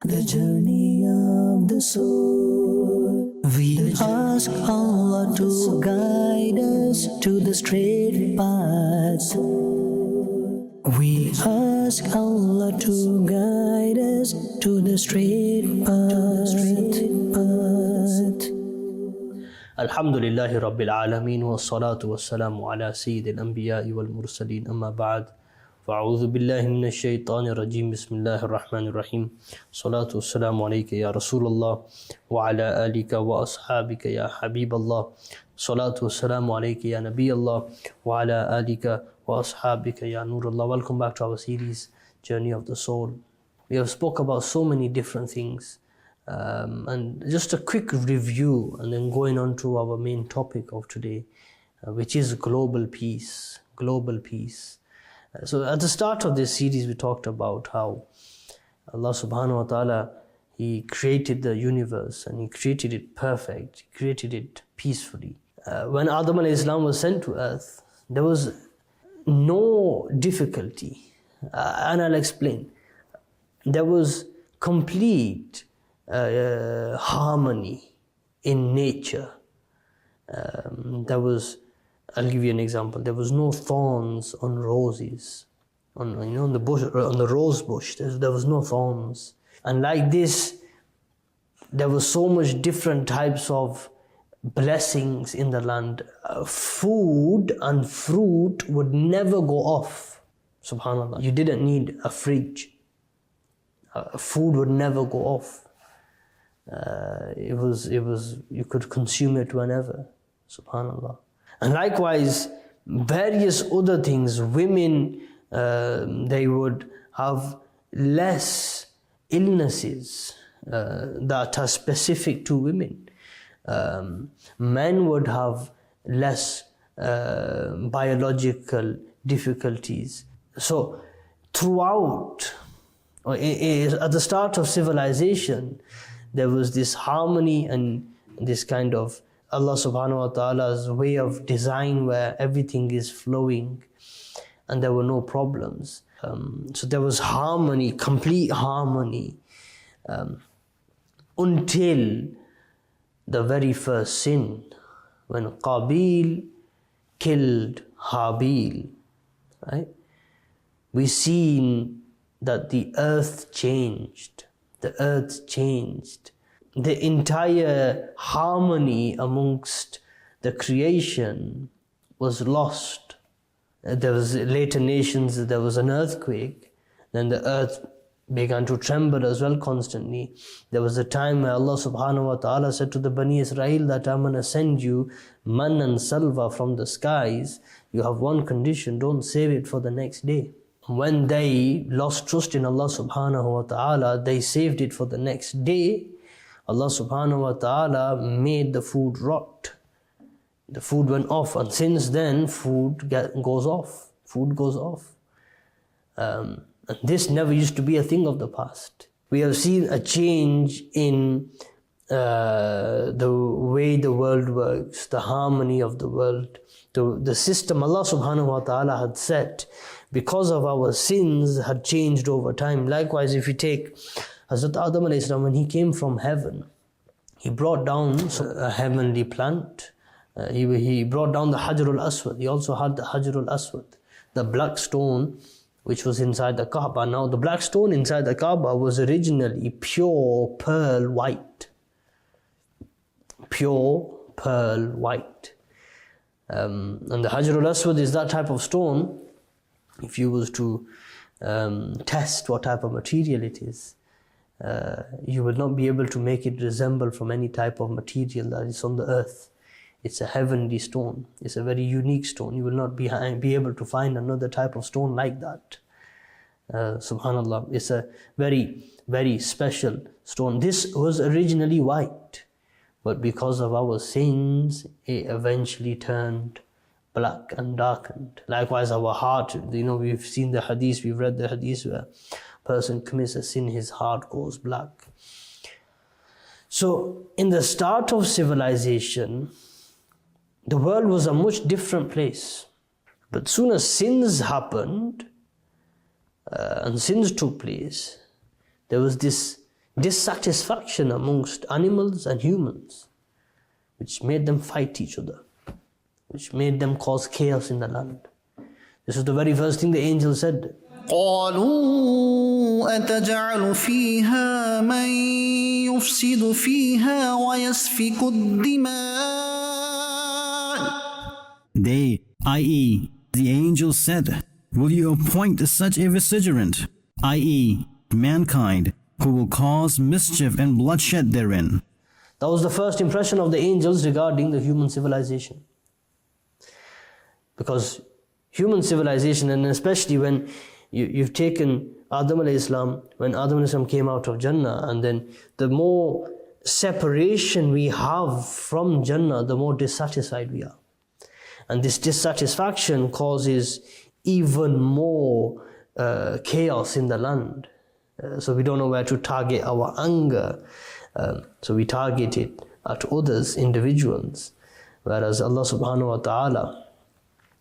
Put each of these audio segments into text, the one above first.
The journey of the soul. We ask Allah to guide us to the straight path. We ask Allah to guide us to the straight path. Alhamdulillahi Rabbil Alameen wa salatu wa salamu ala Sayyidil Anbiya'i wal Mursaleen amma ba'd. Fa'udhu billahi minash shaitanir rajim. Bismillahir Rahmanir Rahim. Salatu wa salamu alayka ya Rasulullah wa ala alika wa ashabika ya Habiballah. Salatu wa salamu alayka ya Nabiyallah wa ala alika wa ashabika ya Nurullah. Welcome back to our series, Journey of the Soul. We have spoke about so many different things. And just a quick review and then going on to our main topic of today, which is global peace. Global peace. So at the start of this series we talked about how Allah subhanahu wa ta'ala, He created the universe and He created it perfect, He created it peacefully. When Adam alayhi salam was sent to earth, there was no difficulty, and I'll explain. There was complete harmony in nature. I'll give you an example. There was no thorns on roses, on the bush, on the rose bush. There was no thorns, and like this, there was so much different types of blessings in the land. Food and fruit would never go off. Subhanallah. You didn't need a fridge. Food would never go off. You could consume it whenever. Subhanallah. And likewise, various other things. Women, they would have less illnesses that are specific to women. Men would have less biological difficulties. So throughout, at the start of civilization, there was this harmony and this kind of Allah subhanahu wa ta'ala's way of design where everything is flowing and there were no problems. So there was harmony, complete harmony, until the very first sin, when Qabil killed Habil. Right? We seen that the earth changed. The earth changed. The entire harmony amongst the creation was lost. There was later nations, there was an earthquake, then the earth began to tremble as well constantly. There was a time where Allah subhanahu wa ta'ala said to the Bani Israel that I'm going to send you man and salva from the skies. You have one condition, don't save it for the next day. When they lost trust in Allah subhanahu wa ta'ala, they saved it for the next day. Allah subhanahu wa ta'ala made the food rot. The food went off, and since then food goes off. Food goes off. And this never used to be a thing of the past. We have seen a change in the way the world works, the harmony of the world, the system Allah subhanahu wa ta'ala had set because of our sins had changed over time. Likewise, if you take Hazrat Adam alayhi salam, when he came from heaven, he brought down a heavenly plant. He brought down the Hajarul Aswad. He also had the Hajarul Aswad, the black stone which was inside the Kaaba. Now the black stone inside the Kaaba was originally pure pearl white. Pure pearl white. And the Hajarul Aswad is that type of stone. If you was to test what type of material it is, you will not be able to make it resemble from any type of material that is on the earth. It's a heavenly stone. It's a very unique stone. You will not be able to find another type of stone like that. Subhanallah. It's a very, very special stone. This was originally white, but because of our sins, it eventually turned black and darkened. Likewise, our heart, we've seen the hadith, we've read the hadith where a person commits a sin, his heart goes black. So, in the start of civilization, the world was a much different place. But soon as sins happened, and sins took place, there was this dissatisfaction amongst animals and humans, which made them fight each other, which made them cause chaos in the land. This is the very first thing the angel said. قالوا أتجعل فيها من يفسد فيها ويسفك الدماء. They, i.e., the angels said, will you appoint such a vicegerent, i.e., mankind, who will cause mischief and bloodshed therein? That was the first impression of the angels regarding the human civilization. Because human civilization, and especially when you've taken Adam alayhi salam, when Adam alayhi salam came out of Jannah, and then the more separation we have from Jannah, the more dissatisfied we are. And this dissatisfaction causes even more chaos in the land. So we don't know where to target our anger. So we target it at others, individuals. Whereas Allah subhanahu wa ta'ala,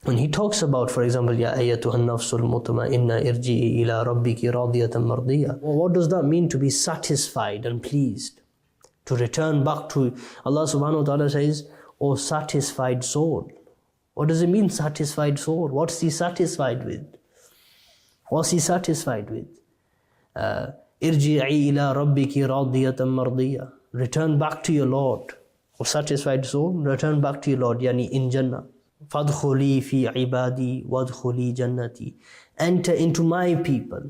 when He talks about, for example, Ya ayyatuhan nafsul mutma'inna irji'i ila rabbiki radiyatan mardiyah. What does that mean, to be satisfied and pleased? To return back to Allah subhanahu wa ta'ala says, O satisfied soul. What does it mean, satisfied soul? What's He satisfied with? What's He satisfied with? Irji'i ila rabbiki radiyatan mardiyah. Return back to your Lord. O satisfied soul, return back to your Lord, yani in Jannah. Fadkhuli fi ibadi wadkhuli jannati. Enter into my people,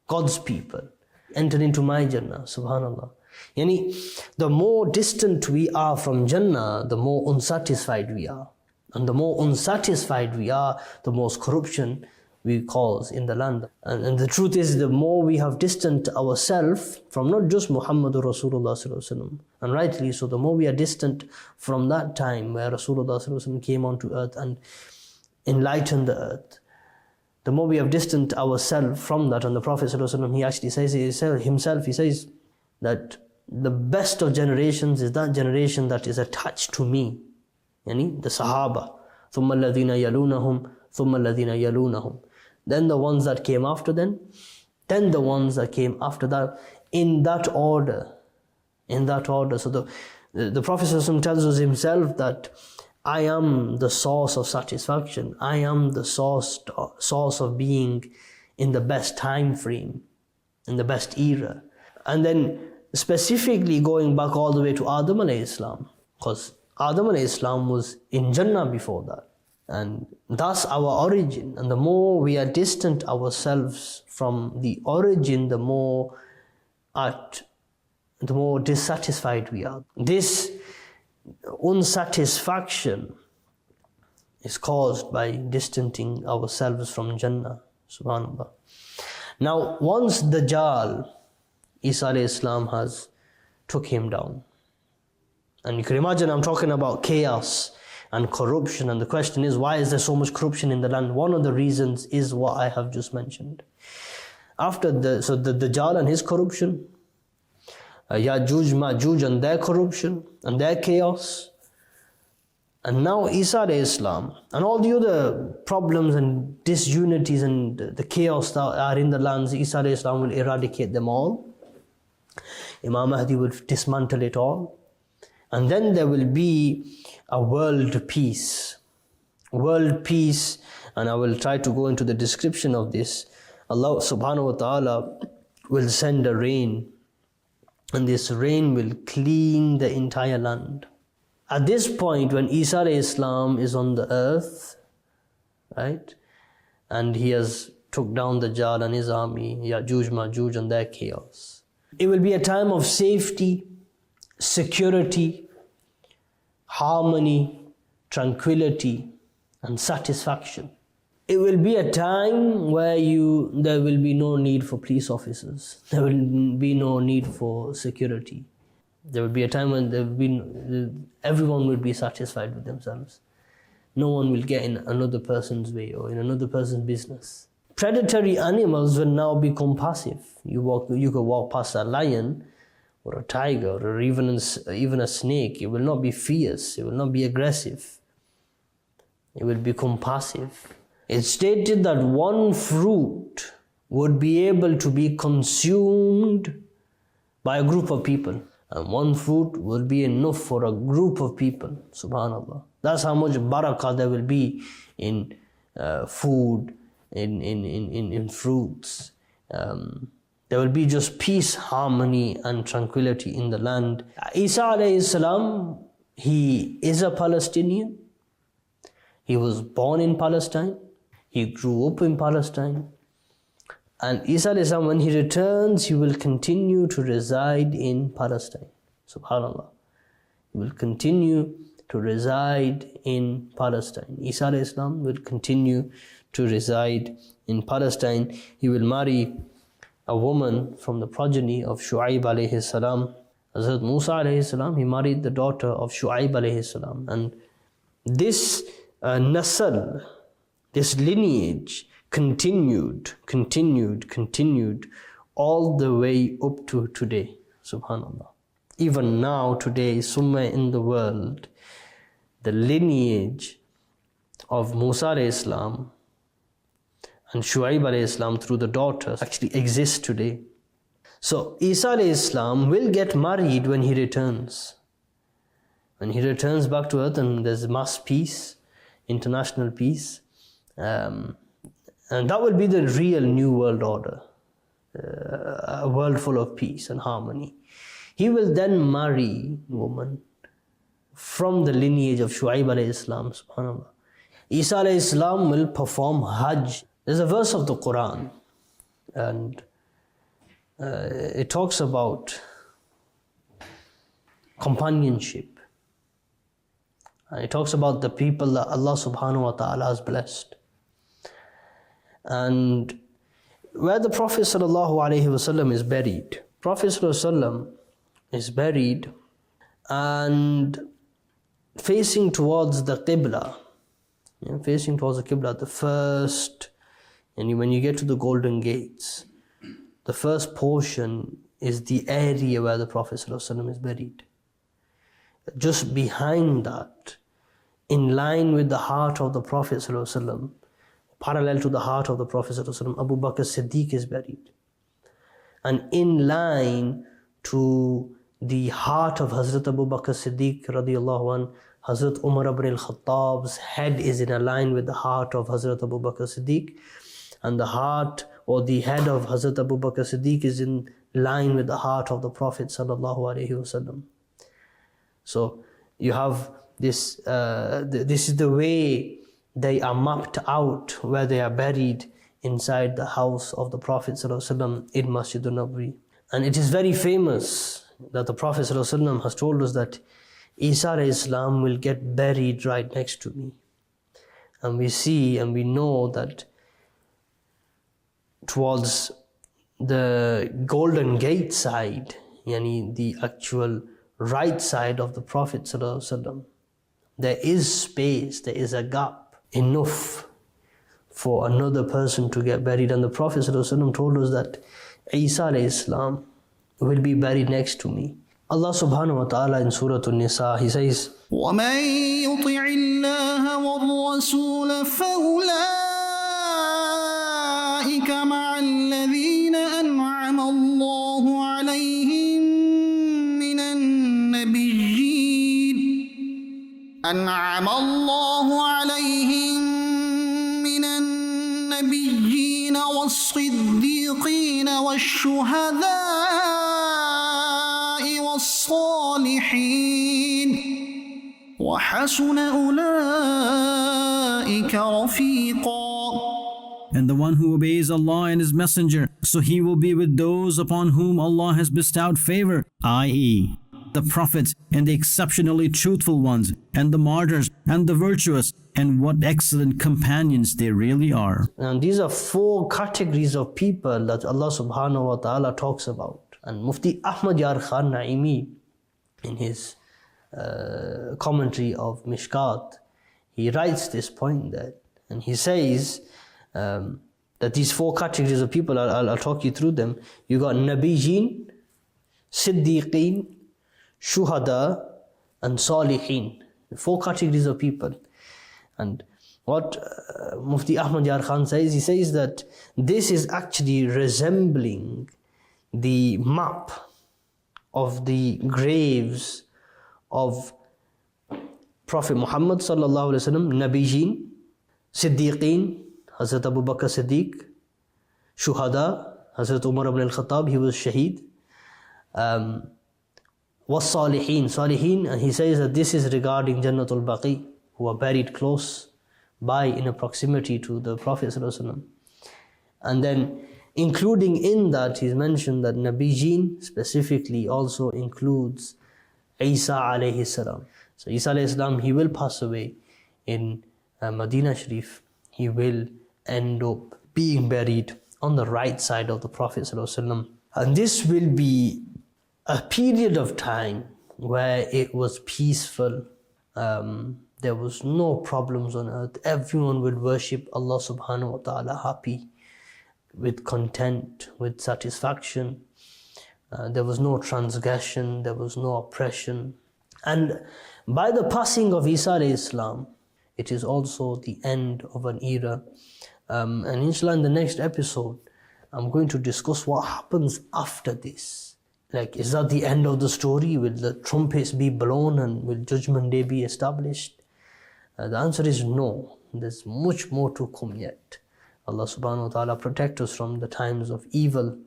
God's people. Enter into my Jannah, subhanallah. Yani, the more distant we are from Jannah, the more unsatisfied we are. And the more unsatisfied we are, the more corruption we cause in the land. And the truth is, the more we have distanced ourselves from not just Muhammadur Rasulullah sallallahu alaihi wasallam, and rightly so, the more we are distant from that time where Rasulullah sallallahu alaihi wasallam came onto earth and enlightened the earth, the more we have distanced ourselves from that. And the Prophet sallallahu alaihi wasallam, he actually says himself, he says that the best of generations is that generation that is attached to me, yani the Sahaba. ثُمَّ الَّذِينَ يَلُونَهُمْ ثُمَّ الَّذِينَ يَلُونَهُمْ. Then the ones that came after them, then the ones that came after that, in that order. In that order. So the Prophet ﷺ tells us himself that I am the source of satisfaction. I am the source of being in the best time frame, in the best era. And then specifically going back all the way to Adam alayhi salam, because Adam alayhi salam was in Jannah before that. And that's our origin. And the more we are distant ourselves from the origin, the more dissatisfied we are. This unsatisfaction is caused by distancing ourselves from Jannah, subhanAllah. Now, once Dajjal, Isa alayhi salam, has took him down, and you can imagine I'm talking about chaos and corruption, and the question is, why is there so much corruption in the land? One of the reasons is what I have just mentioned. After the Dajjal and his corruption, Ya'juj, Ma'juj and their corruption and their chaos, and now Isa alayhi salam and all the other problems and disunities and the chaos that are in the lands, Isa alayhi salam will eradicate them all. Imam Mahdi will dismantle it all. And then there will be a world peace. World peace, and I will try to go into the description of this. Allah subhanahu wa ta'ala will send a rain, and this rain will clean the entire land. At this point, when Isa alayhi salam is on the earth, right, and he has took down the Dajjal and his army, Ya'juj, Ma'juj and their chaos, it will be a time of safety, security, harmony, tranquility and satisfaction. It will be a time where there will be no need for police officers. There will be no need for security. There will be a time when everyone will be satisfied with themselves. No one will get in another person's way or in another person's business. Predatory animals will now become passive. You could walk past a lion or a tiger or even a snake. It will not be fierce. It will not be aggressive. It will become passive. It's stated that one fruit would be able to be consumed by a group of people. And one fruit will be enough for a group of people. Subhanallah. That's how much barakah there will be in food, in fruits. There will be just peace, harmony and tranquility in the land. Isa alayhi salam, he is a Palestinian. He was born in Palestine. He grew up in Palestine. And Isa alayhi salam, when he returns, he will continue to reside in Palestine. Subhanallah. He will continue to reside in Palestine. Isa alayhi salam will continue to reside in Palestine. He will marry a woman from the progeny of Shu'aib alayhi salam. Hazrat Musa alayhi salam, he married the daughter of Shu'aib alayhi salam. And this nasal, this lineage continued all the way up to today. Subhanallah. Even now, today, somewhere in the world, the lineage of Musa alayhi salam and Shu'aib alayhi salam through the daughters actually exists today. So Isa alayhi salam will get married when he returns. When he returns back to earth and there's mass peace, international peace, and that will be the real new world order, a world full of peace and harmony. He will then marry a woman from the lineage of Shu'aib alayhi salam, subhanallah. Isa alayhi salam will perform Hajj. There's a verse of the Quran, and it talks about companionship. And it talks about the people that Allah subhanahu wa ta'ala has blessed. And where the Prophet sallallahu alaihi wasallam is buried, Prophet sallallahu alaihi wasallam is buried and facing towards the Qibla. Facing towards the Qibla, the first, and when you get to the Golden Gates, the first portion is the area where the Prophet ﷺ is buried. Just behind that, in line with the heart of the Prophet ﷺ, parallel to the heart of the Prophet ﷺ, Abu Bakr Siddiq is buried. And in line to the heart of Hazrat Abu Bakr Siddiq radiallahu anh, Hazrat Umar ibn al-Khattab's head is in a line with the heart of Hazrat Abu Bakr Siddiq, and the heart or the head of Hazrat Abu Bakr Siddiq is in line with the heart of the Prophet sallallahu alaihi wasallam. So you have this. This is the way they are mapped out, where they are buried inside the house of the Prophet sallallahu alaihi wasallam in Masjid al-Nabawi. And it is very famous that the Prophet sallallahu alaihi wasallam has told us that Isa alayhi salam will get buried right next to me. And we see and we know that towards the Golden Gate side, yani the actual right side of the Prophet ﷺ, there is space, there is a gap enough for another person to get buried. And the Prophet ﷺ told us that Isa alayhi salam will be buried next to me. Allah subhanahu wa ta'ala in Surah An-Nisa, He says, وَمَن يُطِعِ اللَّهَ وَالرَّسُولَ فَأُولَٰئِكَ مَعَ الَّذِينَ أَنْعَمَ اللَّهُ عَلَيْهِم مِّنَ النَّبِيِّينَ وَالصِّدِّيقِينَ وَالشُّهَدَاءِ وَالصَّالِحِينَ وَحَسُنَ أُولَٰئِكَ رَفِيقًا. And the one who obeys Allah and His Messenger, so he will be with those upon whom Allah has bestowed favor, i.e., the prophets and the exceptionally truthful ones, and the martyrs and the virtuous, and what excellent companions they really are. And these are four categories of people that Allah subhanahu wa ta'ala talks about. And Mufti Ahmad Yar Khan Naimi, in his commentary of Mishkat, he writes this point there. And he says that these four categories of people, I'll talk you through them. You got Nabiyyin, Siddiqeen, Shuhada, and Salihin. Four categories of people. And what Mufti Ahmad Yar Khan says, he says that this is actually resembling the map of the graves of Prophet Muhammad sallallahu alaihi wasallam, Nabijeen, Siddiqeen, Hazrat Abu Bakr Siddiq, Shuhada, Hazrat Umar ibn al-Khattab, he was Shaheed. Was Salihin. Salihin, and he says that this is regarding Jannatul Baqi, who are buried close by in a proximity to the Prophet sallallahu alaihi wasallam. And then including in that, he's mentioned that Nabijeen specifically also includes Isa alayhi salam. So Isa alayhi salam, he will pass away in Medina Sharif. He will end up being buried on the right side of the Prophet sallallahu alaihi wasallam. And this will be a period of time where it was peaceful. There was no problems on earth. Everyone would worship Allah subhanahu wa ta'ala happy, with content, with satisfaction. There was no transgression, there was no oppression. And by the passing of Isa alayhi salam, it is also the end of an era. And inshallah, in the next episode, I'm going to discuss what happens after this. Like, is that the end of the story? Will the trumpets be blown and will Judgment Day be established? The answer is no. There's much more to come yet. Allah subhanahu wa ta'ala protect us from the times of evil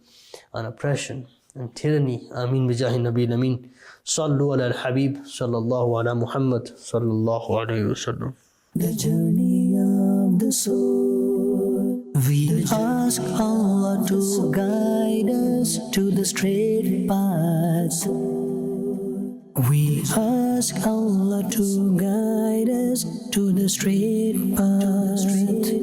and oppression and tyranny. Ameen bijahi Nabi Ameen. Sallu ala al-Habib sallallahu ala Muhammad sallallahu alayhi wa sallam. The journey of the soul. We ask Allah to guide us to the straight path. We ask Allah to guide us to the straight path.